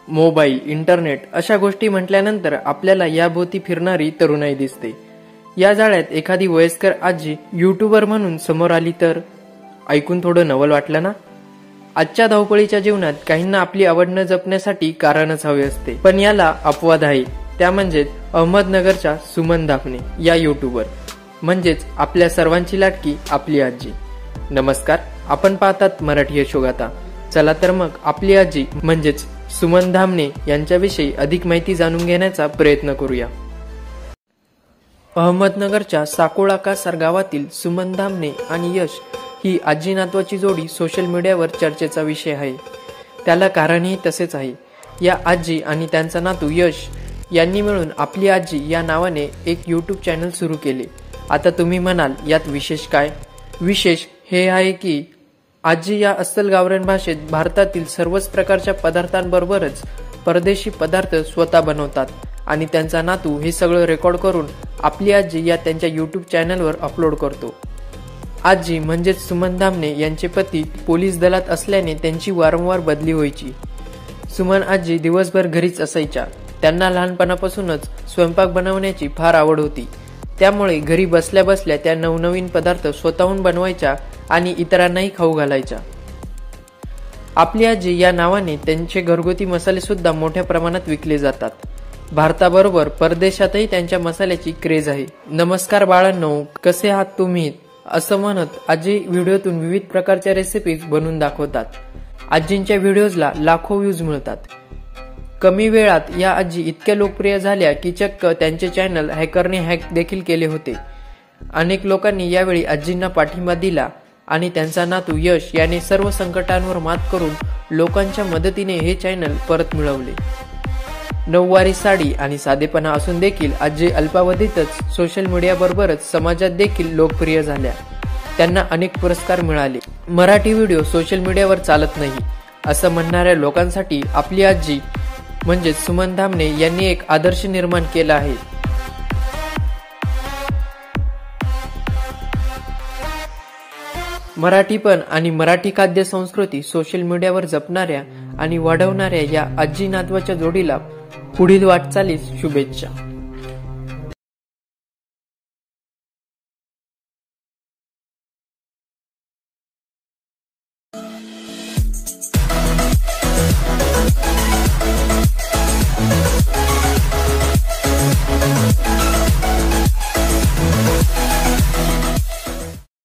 Mobile, internet अशा गोष्टी म्हटल्यानंतर आपल्याला याभोवती फिरणारी तरुणाई दिसते। या जाळ्यात एखादी वयस्कर आजी युट्यूबर म्हणून समोर आली तर ऐकून थोडं नवल वाटलं ना? आजच्या धावपळीच्या जीवनात काहींना आपली आवड न जपण्यासाठी कारणच हवे असते, पण याला अपवाद आहे। त्या म्हणजेच अहमदनगरच्या सुमन धामणे या युट्यूबर, म्हणजेच आपल्या सर्वांची लाडकी आपली आजी। नमस्कार, आपण पाहतात मराठी यशोगाथा। चला तर मग आपली आजी म्हणजेच सुमन धामणे यांच्याविषयी अधिक माहिती जाणून घेण्याचा प्रयत्न करूया। अहमदनगरच्या साकोळा कासार गावातील सुमन धामणे आणि यश ही आजी नातवाची जोडी सोशल मीडियावर चर्चेचा विषय आहे। त्याला कारणही तसेच आहे। या आजी आणि त्यांचा नातू यश यांनी मिळून आपली आजी या नावाने एक यूट्यूब चॅनल सुरू केले। आता तुम्ही म्हणाल यात विशेष काय? विशेष हे आहे की आजी या अस्सल गावरान भाषेत भारतातील सर्वच प्रकारच्या पदार्थांबरोबरच परदेशी पदार्थ स्वतः बनवतात आणि त्यांचा नातू हे सगळं रेकॉर्ड करून आपली आजी या त्यांच्या यूट्यूब चॅनलवर अपलोड करतो। आजी म्हणजेच सुमन धामणे यांचे पती पोलीस दलात असल्याने त्यांची वारंवार बदली व्हायची। सुमन आजी दिवसभर घरीच असायच्या। त्यांना लहानपणापासूनच स्वयंपाक बनवण्याची फार आवड होती, त्यामुळे घरी बसल्या बसल्या त्या नवनवीन पदार्थ स्वतःहून बनवायच्या आणि इतरांनाही खाऊ घालायच्या। आपली आजी या नावाने त्यांचे घरगुती मसाले सुद्धा मोठ्या प्रमाणात विकले जातात। भारताबरोबर परदेशातही त्यांच्या मसाल्याची क्रेज आहे। नमस्कार बाळांनो, कसे आहात तुम्ही, असं म्हणत आजी व्हिडिओतून विविध प्रकारच्या रेसिपीज बनवून दाखवतात। आजींच्या व्हिडिओजला लाखो व्ह्यूज मिळतात। कमी वेळात या आजी इतक्या लोकप्रिय झाल्या की चक्क त्यांचे चॅनल हॅकरने हॅक देखील केले होते। अनेक लोकांनी यावेळी आजींना पाठिंबा दिला आणि त्यांचा नातू यश याने सर्व संकटांवर मात करून लोकांच्या मदतीने हे चॅनल परत मिळवले। नऊवारी साडी आणि साधेपणा असून देखील आजी अल्पावधीतच सोशल मीडिया बरोबरच समाजात देखील लोकप्रिय झाल्या। त्यांना अनेक पुरस्कार मिळाले। मराठी व्हिडिओ सोशल मीडियावर चालत नाही असं म्हणणाऱ्या लोकांसाठी आपली आजी म्हणजेच सुमन धामणे यांनी एक आदर्श निर्माण केला आहे। मराठीपण आणि मराठी खाद्य संस्कृती सोशल मीडियावर जपणाऱ्या आणि वाढवणाऱ्या या आजी नातवाच्या जोडीला पुढील वाटचालीस शुभेच्छा।